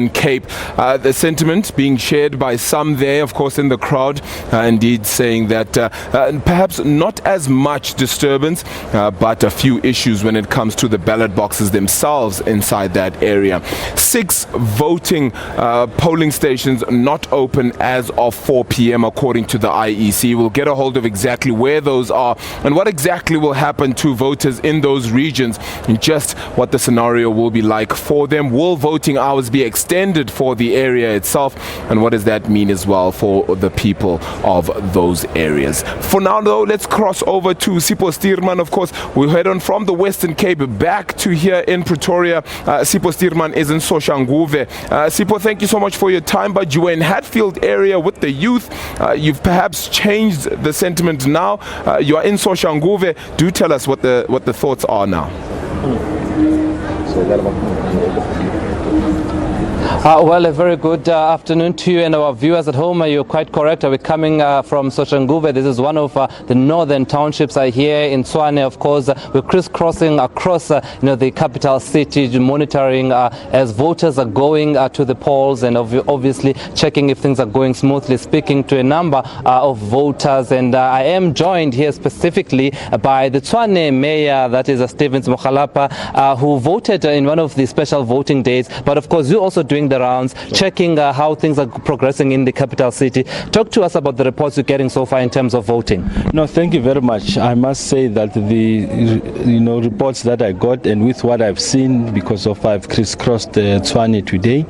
Cape. The sentiment being shared by some there, of course, in the crowd, indeed saying that perhaps not as much disturbance, but a few issues when it comes to the ballot boxes themselves inside that area. 6 voting polling stations not open as of 4 p.m. according to the IEC. We'll get a hold of exactly where those are and what exactly will happen to voters in those regions and just what the scenario will be like for them. Will voting hours be extended for the area itself, and what does that mean as well for the people of those areas? For now though, let's cross over to Sipho Stuurman. Of course, we'll head on from the Western Cape back to here in Pretoria. Sipho Stuurman is in Soshanguve. Sipho, thank you so much for your time, but you were in Hatfield area with the youth. You've perhaps changed the sentiment now. You are in Soshanguve. Do tell us what the thoughts are now. Well, a very good afternoon to you and our viewers at home. You're quite correct. We're coming from Soshanguve. This is one of the northern townships here in Tshwane. Of course, we're crisscrossing across the capital city, monitoring as voters are going to the polls and obviously checking if things are going smoothly, speaking to a number of voters. And I am joined here specifically by the Tshwane Mayor, that is Stephen Mokgalapa, who voted in one of the special voting days. But of course, you're also doing the rounds, checking how things are progressing in the capital city. Talk to us about the reports you're getting so far in terms of voting. No, thank you very much. I must say that the reports that I got and with what I've seen, because of I've crisscrossed Tshwane today,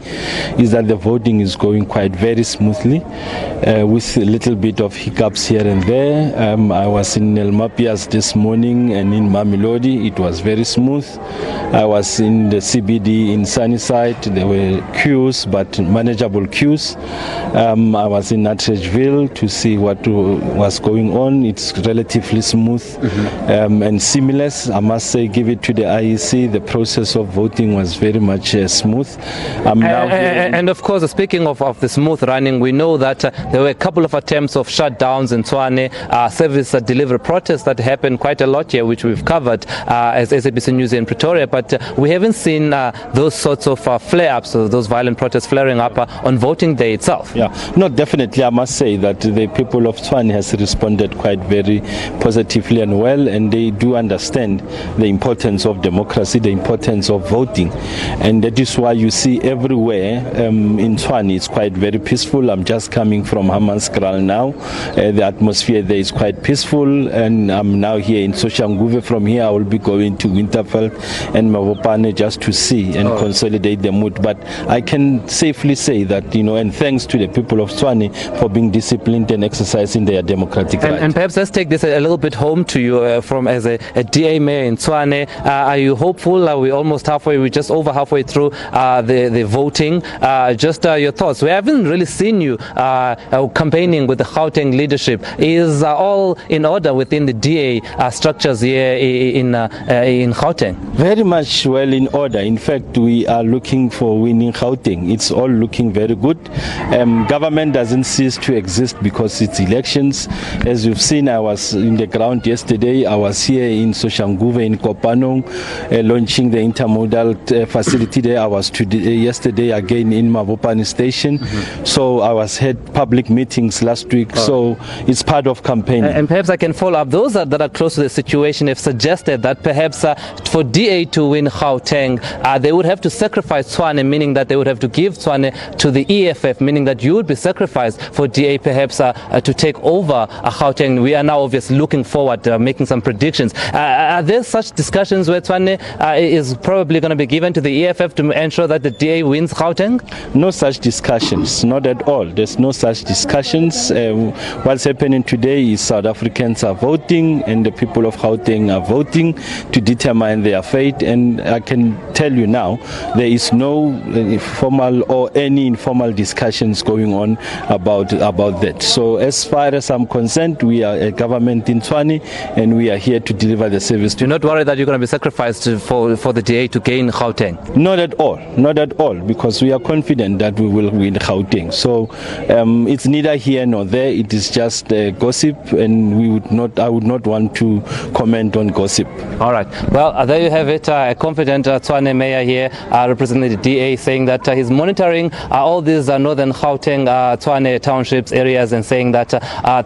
is that the voting is going quite very smoothly, with a little bit of hiccups here and there. I was in Elmapias this morning and in Mamelodi. It was very smooth. I was in the CBD in Sunnyside. There were queues, but manageable queues. I was in Atteridgeville to see what was going on. It's relatively smooth and seamless. I must say, give it to the IEC. The process of voting was very much smooth. And of course, speaking of the smooth running, we know that there were a couple of attempts of shutdowns in Tshwane, service delivery protests that happened quite a lot here, which we've covered as SABC News in Pretoria, but we haven't seen those sorts of flare-ups, those violent protests flaring up on voting day itself. Yeah, no, definitely. I must say that the people of Tshwane has responded quite very positively and well, and they do understand the importance of democracy, the importance of voting, and that is why you see everywhere in Tshwane it's quite very peaceful. I'm just coming from Hammanskraal now. The atmosphere there is quite peaceful, and I'm now here in Soshanguve. From here I will be going to Winterveld and Mavopane just to see and consolidate the mood. But I can safely say that, and thanks to the people of Tshwane for being disciplined and exercising their democratic right. And perhaps let's take this a little bit home to you from as a DA mayor in Tshwane. Are you hopeful? Are we almost halfway? We're just over halfway through the voting. Just your thoughts. We haven't really seen you campaigning with the Gauteng leadership. Is all in order within the DA structures here in Gauteng? Very much well in order. In fact, we are looking for winning Gauteng. It's all looking very good. Government doesn't cease to exist because it's elections. As you've seen, I was in the ground yesterday. I was here in Soshanguve in Kopanong, launching the intermodal facility there. I was yesterday again in Mavopane station. So I was had public meetings last week. So it's part of campaigning. And perhaps I can follow up. Those that are close to the situation have suggested that perhaps for DA to win Gauteng, they would have to sacrifice Tshwane, meaning that they would have to give Tshwane to the EFF, meaning that you would be sacrificed for DA perhaps to take over Gauteng. We are now obviously looking forward, making some predictions. Are there such discussions where Tshwane is probably going to be given to the EFF to ensure that the DA wins Gauteng? No such discussions, not at all. There's no such discussions. What's happening today is South Africans are voting and the people of Gauteng are voting to determine their fate. And I can tell you now, there is no formal or any informal discussions going on about that. So as far as I'm concerned, we are a government in Tshwane and we are here to deliver the service. You're not worried that you're going to be sacrificed for the DA to gain Gauteng? Not at all, because we are confident that we will win Gauteng. So it's neither here nor there. It is just gossip, and I would not want to comment on gossip. All right. Well, there you have it. A confident Tshwane Mayor here representing the DA saying that that he's monitoring all these northern Gauteng, Tshwane townships areas, and saying that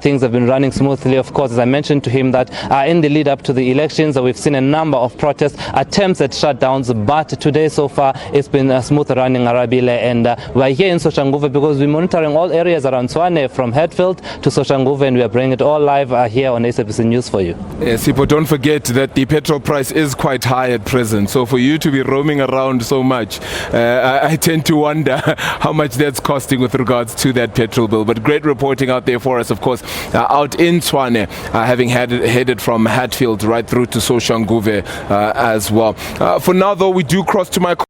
things have been running smoothly. Of course, as I mentioned to him, that in the lead up to the elections, we've seen a number of protests, attempts at shutdowns, but today so far it's been smooth running, Arabile, and we're here in Soshanguve because we're monitoring all areas around Tshwane from Hatfield to Soshanguve, and we are bringing it all live here on SABC News for you. Sipho, don't forget that the petrol price is quite high at present, so for you to be roaming around so much, I tend to wonder how much that's costing with regards to that petrol bill. But great reporting out there for us, of course, out in Tshwane, having headed from Hatfield right through to Soshanguve as well. For now, though, we do cross to my